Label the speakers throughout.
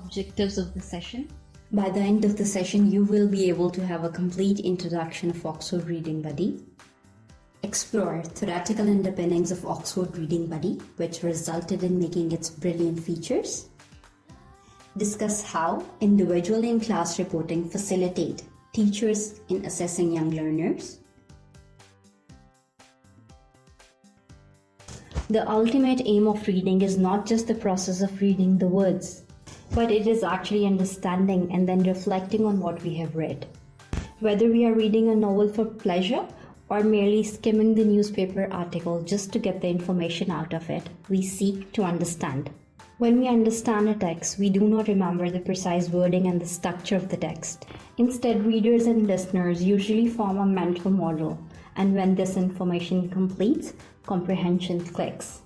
Speaker 1: objectives of the session.
Speaker 2: By the end of the session, you will be able to have a complete introduction of Oxford Reading Buddy, explore theoretical underpinnings of Oxford Reading Buddy, which resulted in making its brilliant features, discuss how individual and class reporting facilitate teachers in assessing young learners. The ultimate aim of reading is not just the process of reading the words, but it is actually understanding and then reflecting on what we have read. Whether we are reading a novel for pleasure or merely skimming the newspaper article just to get the information out of it, we seek to understand. When we understand a text, we do not remember the precise wording and the structure of the text. Instead, readers and listeners usually form a mental model, and when this information completes, comprehension clicks.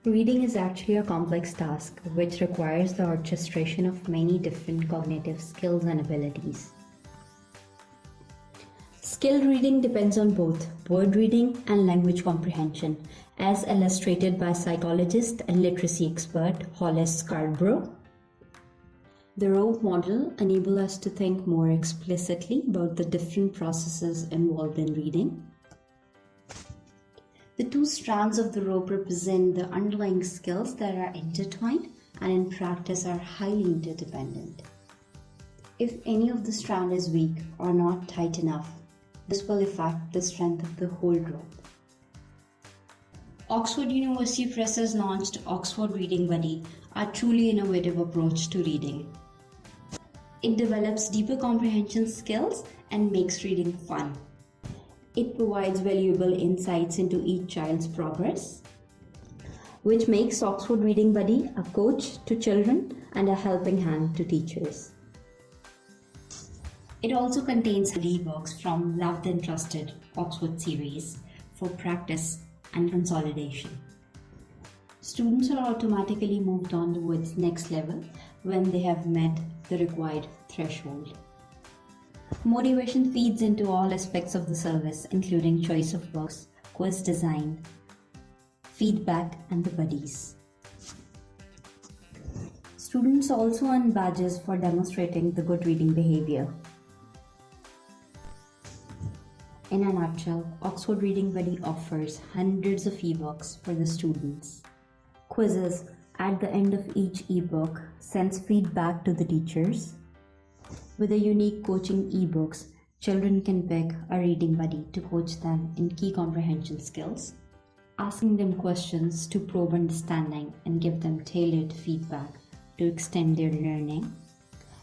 Speaker 2: Reading is actually a complex task which requires the orchestration of many different cognitive skills and abilities. Skilled reading depends on both word reading and language comprehension, as illustrated by psychologist and literacy expert Hollis Scarborough. The rope model enables us to think more explicitly about the different processes involved in reading. The two strands of the rope represent the underlying skills that are intertwined and in practice are highly interdependent. If any of the strand is weak or not tight enough, this will affect the strength of the whole rope. Oxford University Press has launched Oxford Reading Buddy, a truly innovative approach to reading. It develops deeper comprehension skills and makes reading fun. It provides valuable insights into each child's progress, which makes Oxford Reading Buddy a coach to children and a helping hand to teachers. It also contains ebooks from Loved and Trusted Oxford series for practice and consolidation. Students are automatically moved on towards next level when they have met the required threshold. Motivation feeds into all aspects of the service, including choice of books, quiz design, feedback, and the buddies. Students also earn badges for demonstrating the good reading behavior. In a nutshell, Oxford Reading Buddy offers hundreds of ebooks for the students. Quizzes at the end of each ebook sends feedback to the teachers. With the unique coaching ebooks, children can pick a reading buddy to coach them in key comprehension skills, asking them questions to probe understanding and give them tailored feedback to extend their learning.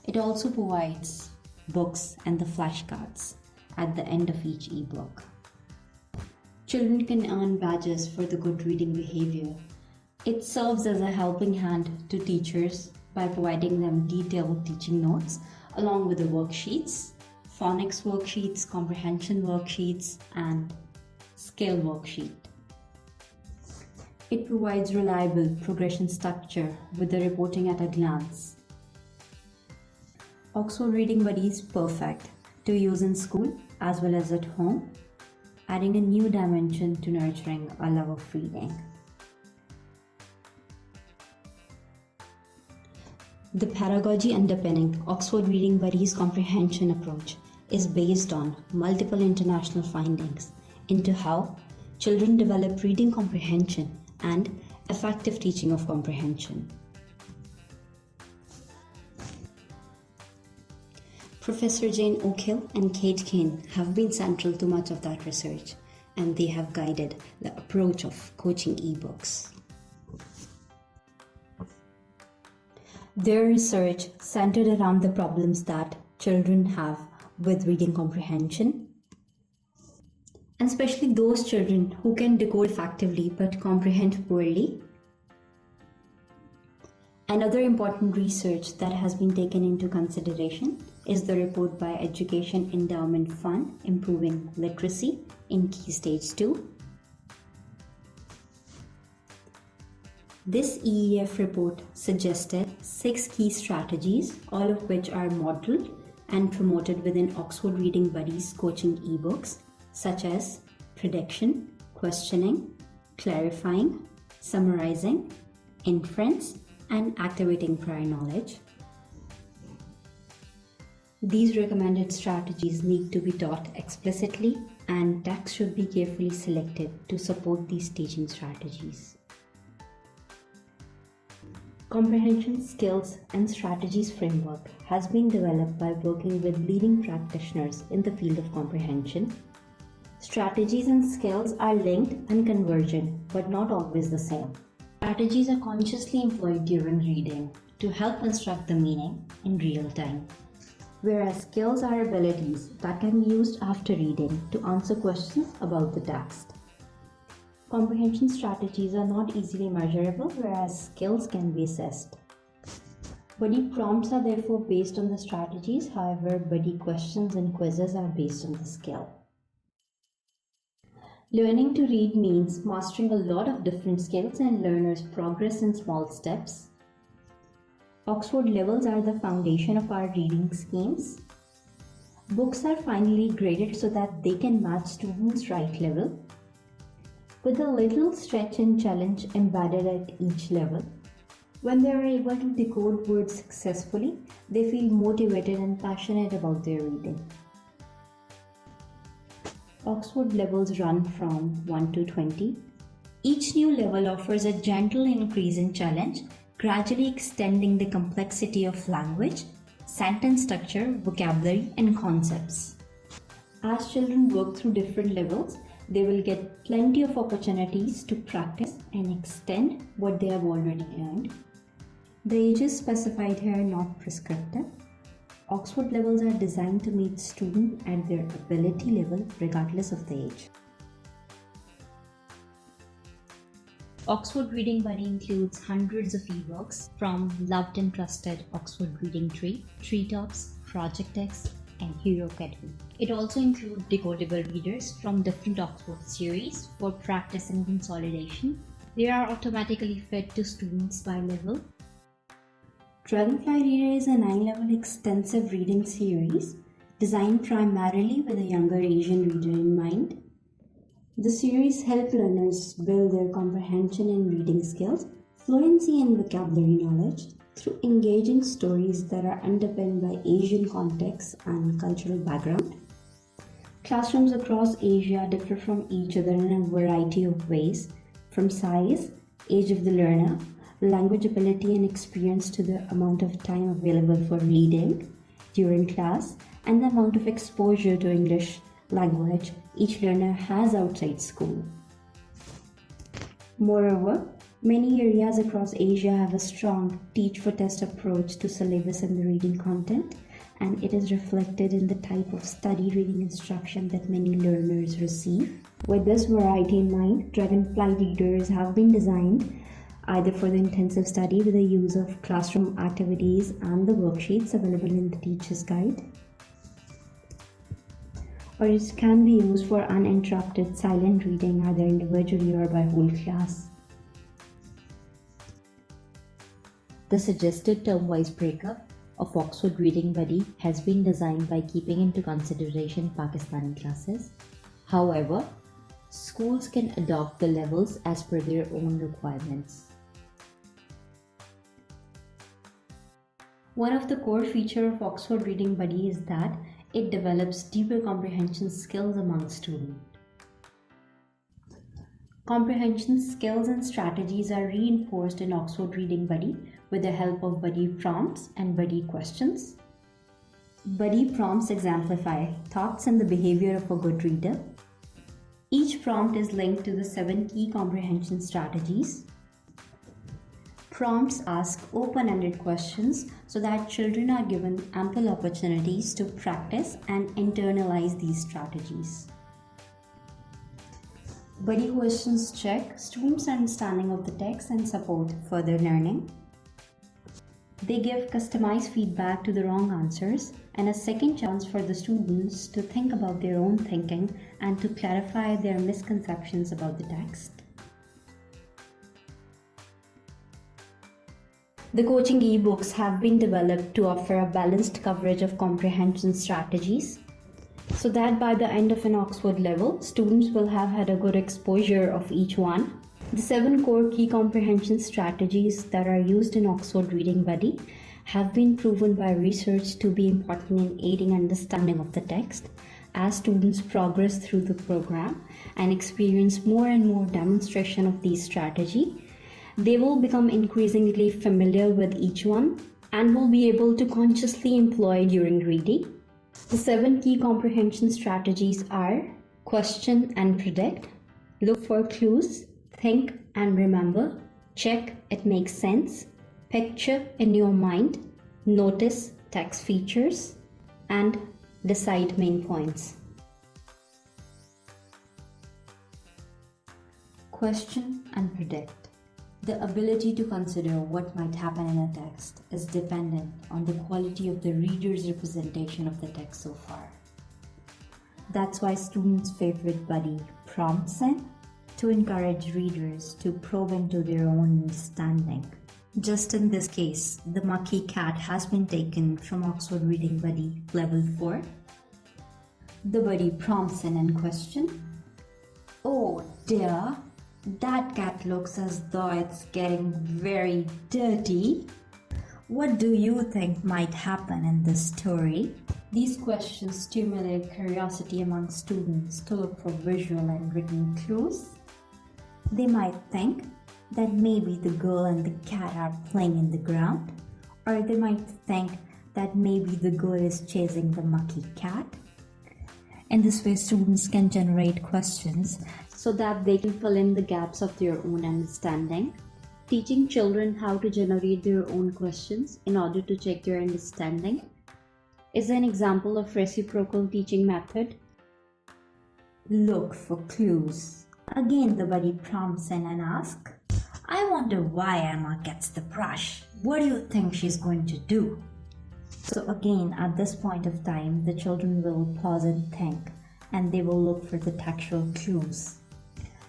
Speaker 2: It also provides books and the flashcards at the end of each ebook. Children can earn badges for the good reading behavior. It serves as a helping hand to teachers by providing them detailed teaching notes along with the worksheets, phonics worksheets, comprehension worksheets, and scale worksheet. It provides reliable progression structure with the reporting at a glance. Oxford Reading Buddy is perfect to use in school as well as at home, adding a new dimension to nurturing a love of reading. The pedagogy underpinning Oxford Reading Buddy's comprehension approach is based on multiple international findings into how children develop reading comprehension and effective teaching of comprehension. Professor Jane Oakhill and Kate Kane have been central to much of that research, and they have guided the approach of coaching ebooks. Their research centered around the problems that children have with reading comprehension, and especially those children who can decode effectively but comprehend poorly. Another important research that has been taken into consideration is the report by Education Endowment Fund Improving Literacy in Key Stage 2. This EEF report suggested 6 key strategies, all of which are modeled and promoted within Oxford Reading Buddy's coaching ebooks, such as prediction, questioning, clarifying, summarizing, inference, and activating prior knowledge. These recommended strategies need to be taught explicitly, and texts should be carefully selected to support these teaching strategies. Comprehension Skills and Strategies Framework has been developed by working with leading practitioners in the field of comprehension. Strategies and skills are linked and convergent, but not always the same. Strategies are consciously employed during reading to help construct the meaning in real time, whereas skills are abilities that can be used after reading to answer questions about the text. Comprehension strategies are not easily measurable, whereas skills can be assessed. Buddy prompts are therefore based on the strategies, however, buddy questions and quizzes are based on the skill. Learning to read means mastering a lot of different skills, and learners progress in small steps. Oxford levels are the foundation of our reading schemes. Books are finally graded so that they can match students' right level, with a little stretch and challenge embedded at each level. When they are able to decode words successfully, they feel motivated and passionate about their reading. Oxford levels run from 1 to 20. Each new level offers a gentle increase in challenge, gradually extending the complexity of language, sentence structure, vocabulary, and concepts. As children work through different levels, they will get plenty of opportunities to practice and extend what they have already learned. The ages specified here are not prescriptive. Oxford levels are designed to meet students at their ability level regardless of the age. Oxford Reading Buddy includes hundreds of ebooks from loved and trusted Oxford Reading Tree, Treetops, Project X, and Hero Academy. It also includes decodable readers from different Oxford series for practice and consolidation. They are automatically fed to students by level. Dragonfly Reader is a 9-level extensive reading series designed primarily with a younger Asian reader in mind. The series helps learners build their comprehension and reading skills, fluency and vocabulary knowledge through engaging stories that are underpinned by Asian context and cultural background. Classrooms across Asia differ from each other in a variety of ways, from size, age of the learner, language ability and experience to the amount of time available for reading during class, and the amount of exposure to English language each learner has outside school. Moreover, many areas across Asia have a strong teach-for-test approach to syllabus and the reading content, and it is reflected in the type of study reading instruction that many learners receive. With this variety in mind, Dragonfly readers have been designed either for the intensive study with the use of classroom activities and the worksheets available in the teacher's guide, or it can be used for uninterrupted silent reading either individually or by whole class. The suggested term-wise breakup of Oxford Reading Buddy has been designed by keeping into consideration Pakistani classes. However, schools can adopt the levels as per their own requirements. One of the core features of Oxford Reading Buddy is that it develops deeper comprehension skills among students. Comprehension skills and strategies are reinforced in Oxford Reading Buddy with the help of buddy prompts and buddy questions. Buddy prompts exemplify thoughts and the behavior of a good reader. Each prompt is linked to the 7 key comprehension strategies. Prompts ask open-ended questions so that children are given ample opportunities to practice and internalize these strategies. Buddy questions check students' understanding of the text and support further learning. They give customized feedback to the wrong answers and a second chance for the students to think about their own thinking and to clarify their misconceptions about the text. The coaching ebooks have been developed to offer a balanced coverage of comprehension strategies, so that by the end of an Oxford level, students will have had a good exposure of each one. The 7 core key comprehension strategies that are used in Oxford Reading Buddy have been proven by research to be important in aiding understanding of the text. As students progress through the program and experience more and more demonstration of these strategies, they will become increasingly familiar with each one and will be able to consciously employ during reading. The 7 key comprehension strategies are: question and predict, look for clues, think and remember, check it makes sense, picture in your mind, notice text features, and decide main points. Question and predict. The ability to consider what might happen in a text is dependent on the quality of the reader's representation of the text so far. That's why students' favorite buddy prompts in to encourage readers to probe into their own understanding. Just in this case, the Mucky Cat has been taken from Oxford Reading Buddy Level 4. The buddy prompts in and question, "Oh dear, that cat looks as though it's getting very dirty. What do you think might happen in this story?" These questions stimulate curiosity among students to look for visual and written clues. They might think that maybe the girl and the cat are playing in the ground, or they might think that maybe the girl is chasing the Mucky Cat. In this way, students can generate questions so that they can fill in the gaps of their own understanding. Teaching children how to generate their own questions in order to check their understanding is an example of reciprocal teaching method. Look for clues. Again, the buddy prompts in and asks, "I wonder why Emma gets the brush. What do you think she's going to do?" So again, at this point of time, the children will pause and think, and they will look for the textual clues.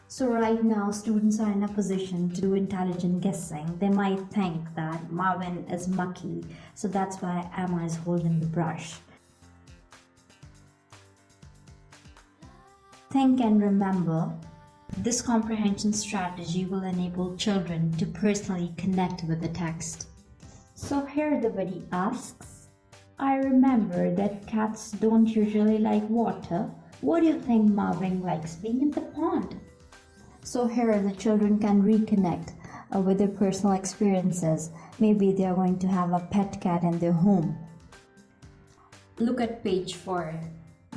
Speaker 2: So right now, students are in a position to do intelligent guessing. They might think that Marvin is mucky, so that's why Emma is holding the brush. Think and remember. This comprehension strategy will enable children to personally connect with the text. So here the buddy asks, "I remember that cats don't usually like water. What do you think Marvin likes being in the pond?" So here the children can reconnect with their personal experiences. Maybe they are going to have a pet cat in their home. Look at page 4.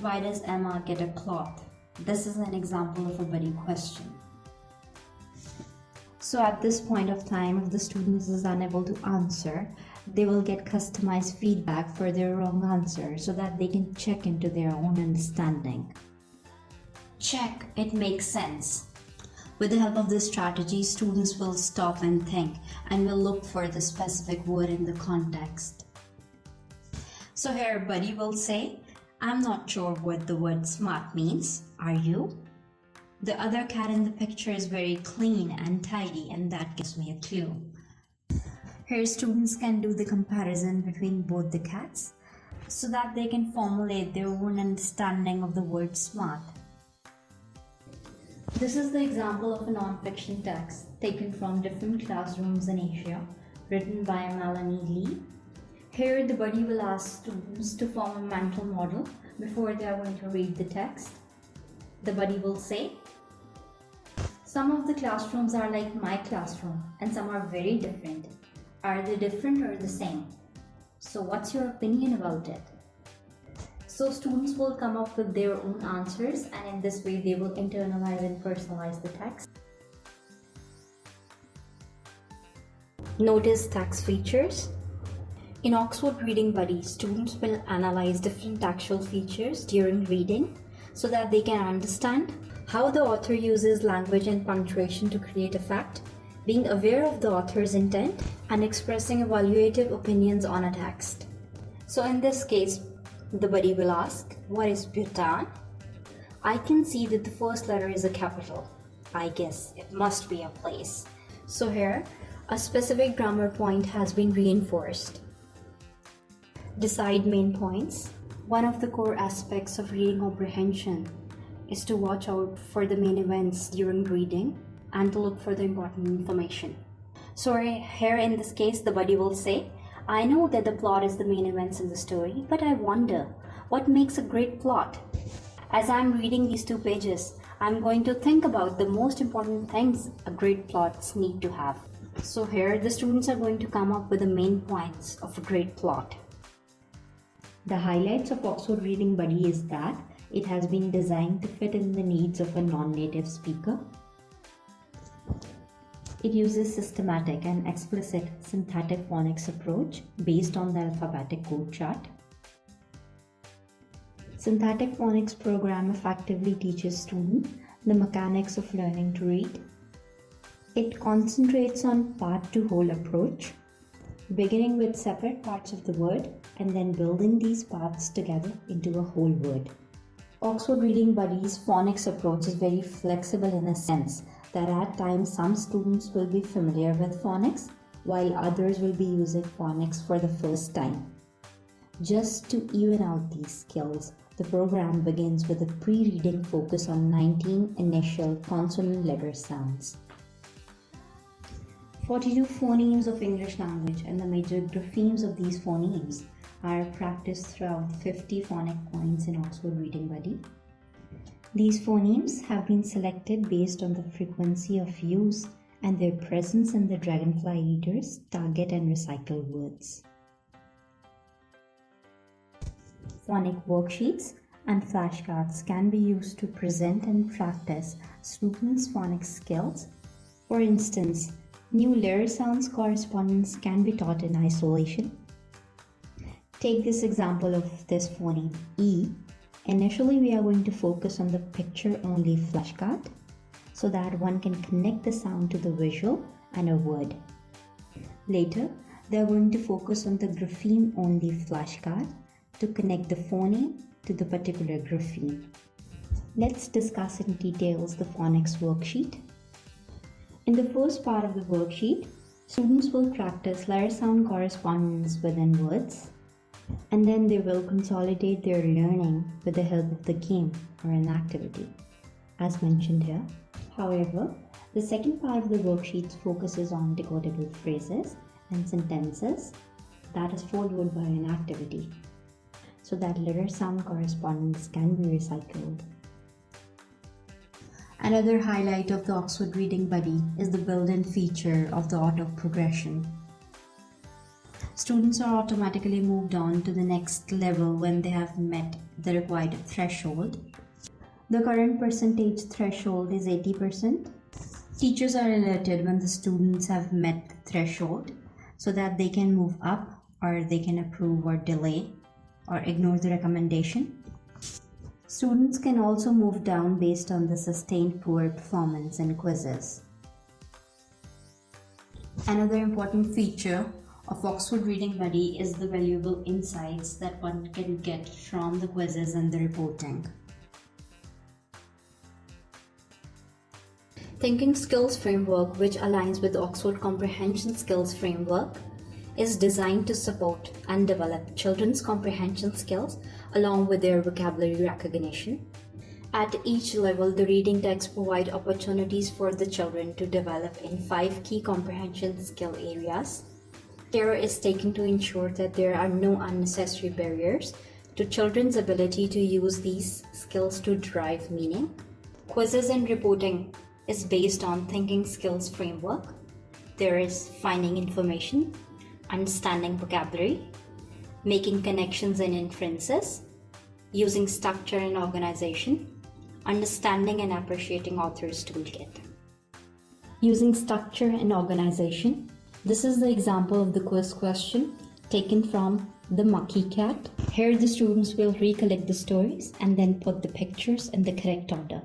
Speaker 2: Why does Emma get a cloth? This is an example of a buddy question. So at this point of time, if the student is unable to answer, they will get customized feedback for their wrong answer so that they can check into their own understanding. Check it makes sense. With the help of this strategy, students will stop and think and will look for the specific word in the context. So here buddy will say, "I'm not sure what the word smart means. Are you?" The other cat in the picture is very clean and tidy, and that gives me a clue. Here students can do the comparison between both the cats so that they can formulate their own understanding of the word smart. This is the example of a non-fiction text taken from different classrooms in Asia, written by Melanie Lee. Here the buddy will ask students to form a mental model before they are going to read the text. The buddy will say, "Some of the classrooms are like my classroom and some are very different. Are they different or the same? So what's your opinion about it?" So students will come up with their own answers, and in this way they will internalize and personalize the text. Notice text features. In Oxford Reading Buddy, students will analyze different textual features during reading so that they can understand how the author uses language and punctuation to create effect, being aware of the author's intent, and expressing evaluative opinions on a text. So in this case, the buddy will ask, "What is Bhutan? I can see that the first letter is a capital. I guess it must be a place." So here, a specific grammar point has been reinforced. Decide main points. One of the core aspects of reading comprehension is to watch out for the main events during reading. and to look for the important information. So here in this case, the buddy will say, I know that the plot is the main events in the story, but I wonder what makes a great plot. As I'm reading these 2 pages, I'm going to think about the most important things a great plots need to have. So here the students are going to come up with the main points of a great plot. The highlights of Oxford Reading Buddy is that it has been designed to fit in the needs of a non-native speaker. It uses systematic and explicit syntactic phonics approach based on the alphabetic code chart. Syntactic phonics program effectively teaches students the mechanics of learning to read. It concentrates on part-to-whole approach, beginning with separate parts of the word and then building these parts together into a whole word. Oxford Reading Buddy's phonics approach is very flexible in a sense that at times some students will be familiar with phonics while others will be using phonics for the first time. Just to even out these skills, the program begins with a pre-reading focus on 19 initial consonant letter sounds. 42 phonemes of English language and the major graphemes of these phonemes are practiced throughout 50 phonic points in Oxford Reading Buddy. These phonemes have been selected based on the frequency of use and their presence in the Dragonfly Reader's target and recycle words. Phonic worksheets and flashcards can be used to present and practice students' phonics skills. For instance, new letter sounds correspondence can be taught in isolation. Take this example of this phoneme E. Initially, we are going to focus on the picture-only flashcard so that one can connect the sound to the visual and a word. Later, they are going to focus on the grapheme-only flashcard to connect the phoneme to the particular grapheme. Let's discuss in details the phonics worksheet. In the first part of the worksheet, students will practice letter sound correspondence within words, and then they will consolidate their learning with the help of the game or an activity, as mentioned here. However, the second part of the worksheet focuses on decodable phrases and sentences that is followed by an activity, so that letter sound correspondence can be recycled. Another highlight of the Oxford Reading Buddy is the built-in feature of the auto progression. Students are automatically moved on to the next level when they have met the required threshold. The current percentage threshold is 80%. Teachers are alerted when the students have met the threshold so that they can move up, or they can approve or delay or ignore the recommendation. Students can also move down based on the sustained poor performance in quizzes. Another important feature of Oxford Reading Buddy is the valuable insights that one can get from the quizzes and the reporting. Thinking Skills Framework, which aligns with the Oxford Comprehension Skills Framework, is designed to support and develop children's comprehension skills along with their vocabulary recognition. At each level, the reading texts provide opportunities for the children to develop in 5 key comprehension skill areas. Care is taken to ensure that there are no unnecessary barriers to children's ability to use these skills to derive meaning. Quizzes and reporting is based on Thinking Skills Framework. There is finding information, understanding vocabulary, making connections and inferences, using structure and organization, understanding and appreciating author's toolkit. Using structure and organization. This is the example of the quiz question taken from The Mucky Cat. Here the students will recollect the stories and then put the pictures in the correct order.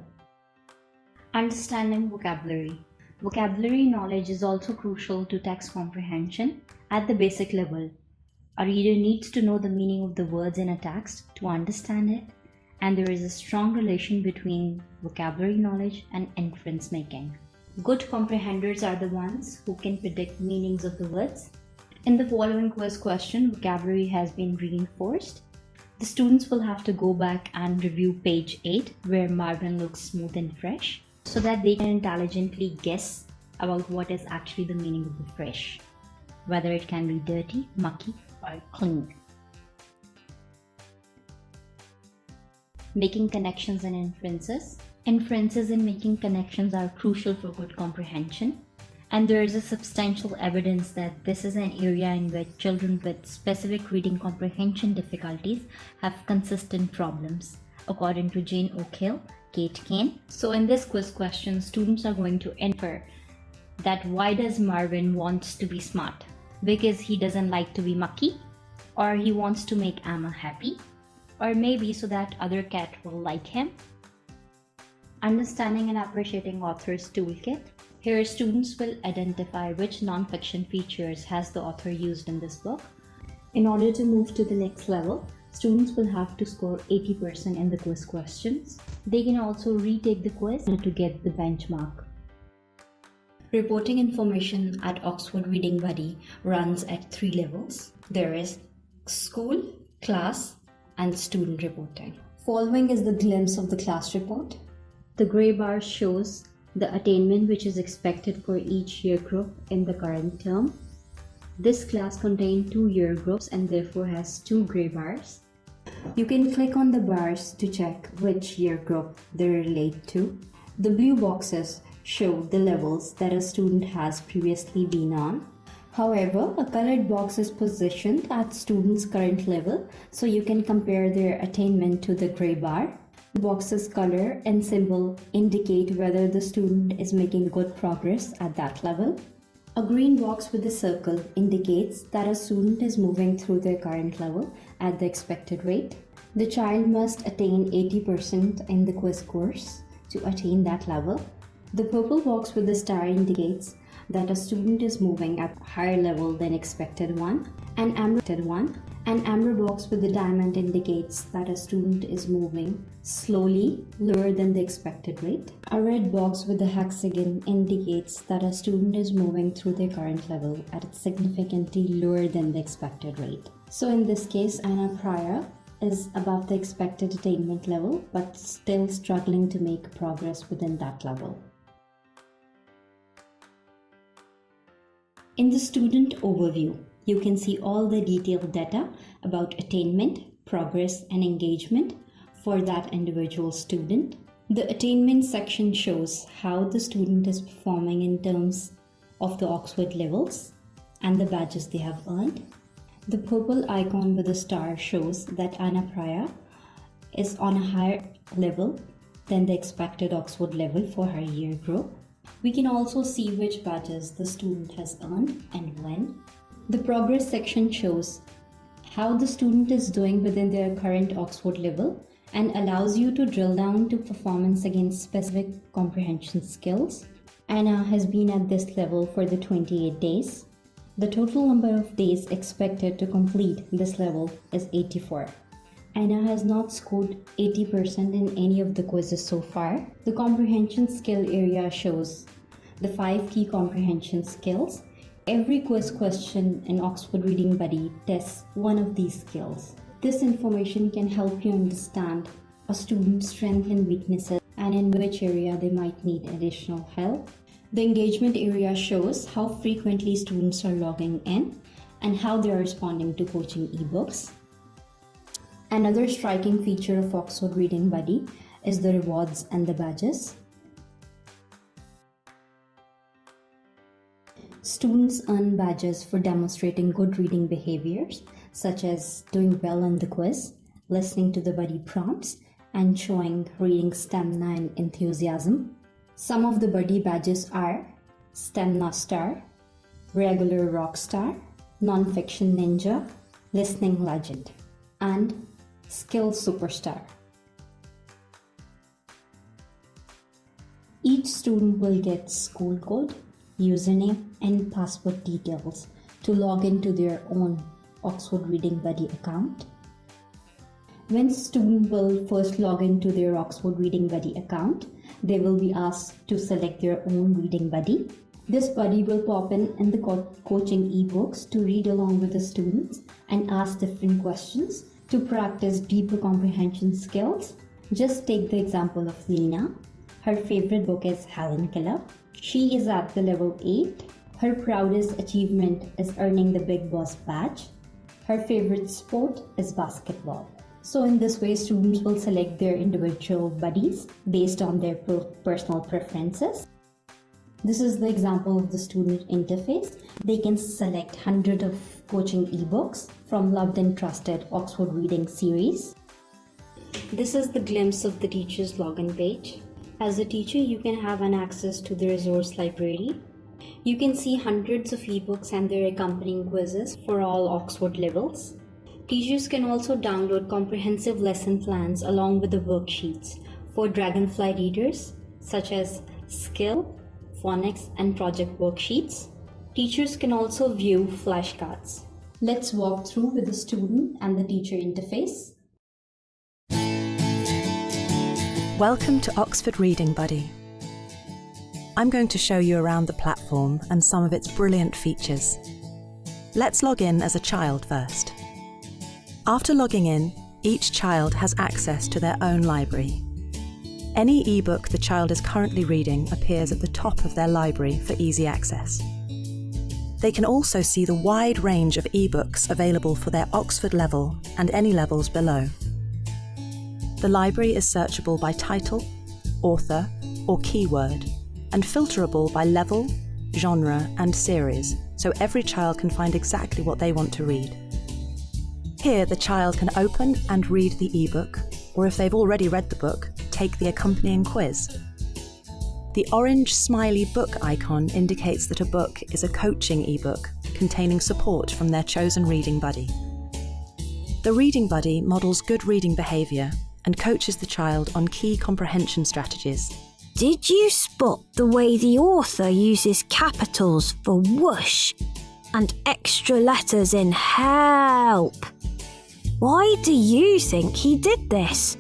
Speaker 2: Understanding vocabulary. Vocabulary knowledge is also crucial to text comprehension at the basic level. A reader needs to know the meaning of the words in a text to understand it, and there is a strong relation between vocabulary knowledge and inference making. Good comprehenders are the ones who can predict meanings of the words. In the following quiz question, vocabulary has been reinforced. The students will have to go back and review page 8, where Marvin looks smooth and fresh. so that they can intelligently guess about what is actually the meaning of the fish, whether it can be dirty, mucky, or clean. Making connections and inferences. Inferences and making connections are crucial for good comprehension, and there is a substantial evidence that this is an area in which children with specific reading comprehension difficulties have consistent problems, according to Jane O'Kell, Kate Kane. So in this quiz question, students are going to infer that why does Marvin wants to be smart? Because he doesn't like to be mucky, or he wants to make Emma happy, or maybe so that other cat will like him. Understanding and appreciating author's toolkit. Here, students will identify which non-fiction features has the author used in this book. In order to move to the next level, students will have to score 80% in the quiz questions. They can also retake the quiz to get the benchmark. Reporting information at Oxford Reading Buddy runs at 3 levels. There is school, class, and student reporting. Following is the glimpse of the class report. The grey bar shows the attainment which is expected for each year group in the current term. This class contains 2 year groups and therefore has 2 grey bars. You can click on the bars to check which year group they relate to. The blue boxes show the levels that a student has previously been on. However, a colored box is positioned at student's current level, so you can compare their attainment to the grey bar. The box's color and symbol indicate whether the student is making good progress at that level. A green box with a circle indicates that a student is moving through their current level at the expected rate. The child must attain 80% in the quiz course to attain that level. The purple box with the star indicates that a student is moving at a higher level than expected one. An amber box with the diamond indicates that a student is moving slowly, lower than the expected rate. A red box with the hexagon indicates that a student is moving through their current level at a significantly lower than the expected rate. So in this case, Anna Pryor is above the expected attainment level but still struggling to make progress within that level. In the student overview, you can see all the detailed data about attainment, progress, and engagement for that individual student. The attainment section shows how the student is performing in terms of the Oxford levels and the badges they have earned. The purple icon with the star shows that Anna Pryor is on a higher level than the expected Oxford level for her year group. We can also see which badges the student has earned and when. The progress section shows how the student is doing within their current Oxford level and allows you to drill down to performance against specific comprehension skills. Anna has been at this level for the 28 days. The total number of days expected to complete this level is 84. Anna has not scored 80% in any of the quizzes so far. The comprehension skill area shows the 5 key comprehension skills. Every quiz question in Oxford Reading Buddy tests one of these skills. This information can help you understand a student's strengths and weaknesses and in which area they might need additional help. The engagement area shows how frequently students are logging in and how they are responding to coaching ebooks. Another striking feature of Oxford Reading Buddy is the rewards and the badges. Students earn badges for demonstrating good reading behaviors, such as doing well on the quiz, listening to the buddy prompts, and showing reading stamina and enthusiasm. Some of the buddy badges are Stamina Star, Regular Rock Star, Non-Fiction Ninja, Listening Legend, and Skill Superstar. Each student will get school code, username, and password details to log into their own Oxford Reading Buddy account. When student will first log into their Oxford Reading Buddy account, they will be asked to select their own reading buddy. This buddy will pop in the coaching ebooks to read along with the students and ask different questions to practice deeper comprehension skills. Just take the example of Lena. Her favorite book is Helen Keller. She is at the level 8. Her proudest achievement is earning the Big Boss badge. Her favorite sport is basketball. So in this way, students will select their individual buddies based on their personal preferences. This is the example of the student interface. They can select hundreds of coaching ebooks from loved and trusted Oxford Reading series. This is the glimpse of the teacher's login page. As a teacher, you can have an access to the resource library. You can see hundreds of ebooks and their accompanying quizzes for all Oxford levels. Teachers can also download comprehensive lesson plans along with the worksheets for Dragonfly readers such as Skill, Phonics, and Project worksheets. Teachers can also view flashcards. Let's walk through with the student and the teacher interface.
Speaker 1: Welcome to Oxford Reading Buddy. I'm going to show you around the platform and some of its brilliant features. Let's log in as a child first. After logging in, each child has access to their own library. Any ebook the child is currently reading appears at the top of their library for easy access. They can also see the wide range of ebooks available for their Oxford level and any levels below. The library is searchable by title, author, or keyword, and filterable by level, genre, and series, so every child can find exactly what they want to read. Here, the child can open and read the ebook, or if they've already read the book, take the accompanying quiz. The orange smiley book icon indicates that a book is a coaching ebook containing support from their chosen reading buddy. The reading buddy models good reading behaviour and coaches the child on key comprehension strategies.
Speaker 3: Did you spot the way the author uses capitals for whoosh and extra letters in help? Why do you think he did this?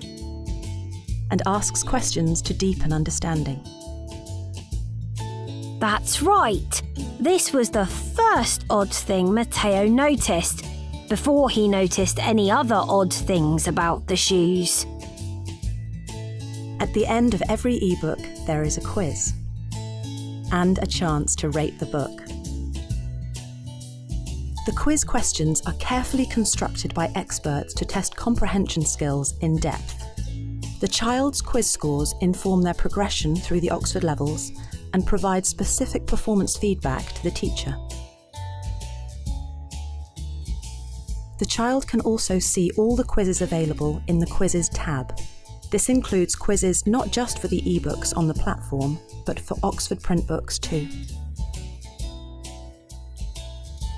Speaker 1: And asks questions to deepen understanding.
Speaker 3: That's right. This was the first odd thing Matteo noticed, before he noticed any other odd things about the shoes.
Speaker 1: At the end of every ebook, there is a quiz and a chance to rate the book. The quiz questions are carefully constructed by experts to test comprehension skills in depth. The child's quiz scores inform their progression through the Oxford levels and provide specific performance feedback to the teacher. The child can also see all the quizzes available in the Quizzes tab. This includes quizzes not just for the ebooks on the platform, but for Oxford print books too.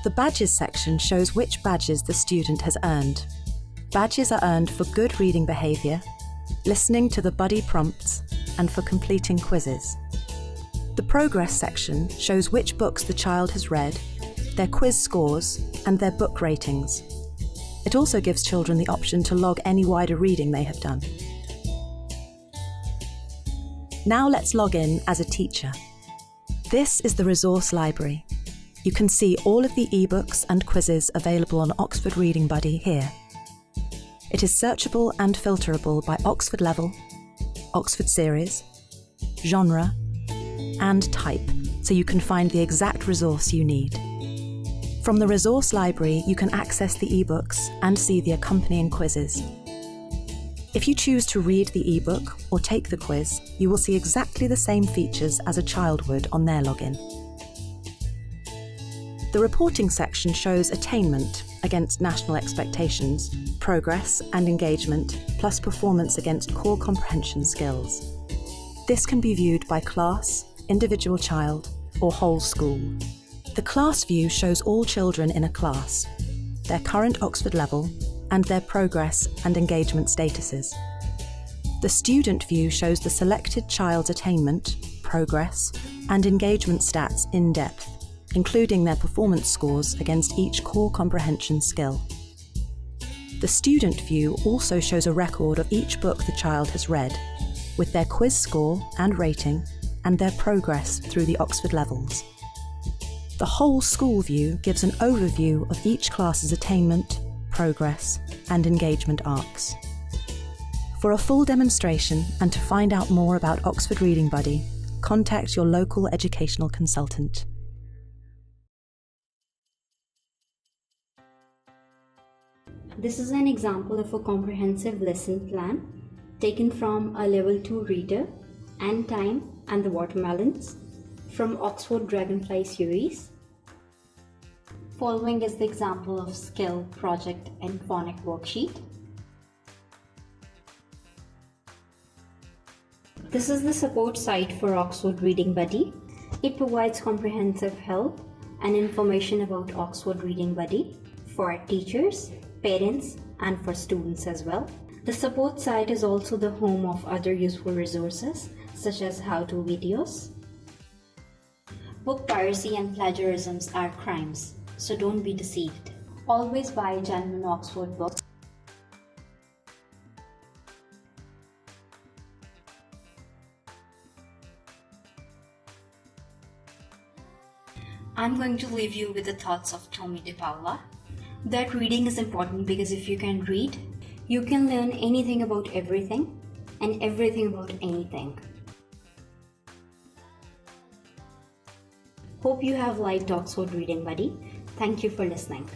Speaker 1: The Badges section shows which badges the student has earned. Badges are earned for good reading behaviour, listening to the buddy prompts, and for completing quizzes. The Progress section shows which books the child has read, their quiz scores, and their book ratings. It also gives children the option to log any wider reading they have done. Now let's log in as a teacher. This is the resource library. You can see all of the ebooks and quizzes available on Oxford Reading Buddy here. It is searchable and filterable by Oxford level, Oxford series, genre, and type, so you can find the exact resource you need. From the resource library, you can access the ebooks and see the accompanying quizzes. If you choose to read the ebook or take the quiz, you will see exactly the same features as a child would on their login. The reporting section shows attainment against national expectations, progress and engagement, plus performance against core comprehension skills. This can be viewed by class, individual child, or whole school. The class view shows all children in a class, their current Oxford level, and their progress and engagement statuses. The student view shows the selected child's attainment, progress, and engagement stats in depth, including their performance scores against each core comprehension skill. The student view also shows a record of each book the child has read, with their quiz score and rating, and their progress through the Oxford levels. The whole school view gives an overview of each class's attainment, progress, and engagement arcs. For a full demonstration and to find out more about Oxford Reading Buddy, contact your local educational consultant.
Speaker 2: This is an example of a comprehensive lesson plan taken from a level 2 reader, And Time and the Watermelons from Oxford Dragonfly series. Following is the example of skill, project and phonic worksheet. This is the support site for Oxford Reading Buddy. It provides comprehensive help and information about Oxford Reading Buddy for teachers, parents and for students as well. The support site is also the home of other useful resources such as how-to videos. Book piracy and plagiarisms are crimes, so don't be deceived. Always buy genuine Oxford books. I'm going to leave you with the thoughts of Tommy De Paula, that reading is important because if you can read, you can learn anything about everything and everything about anything. Hope you have liked Oxford Reading Buddy. Thank you for listening.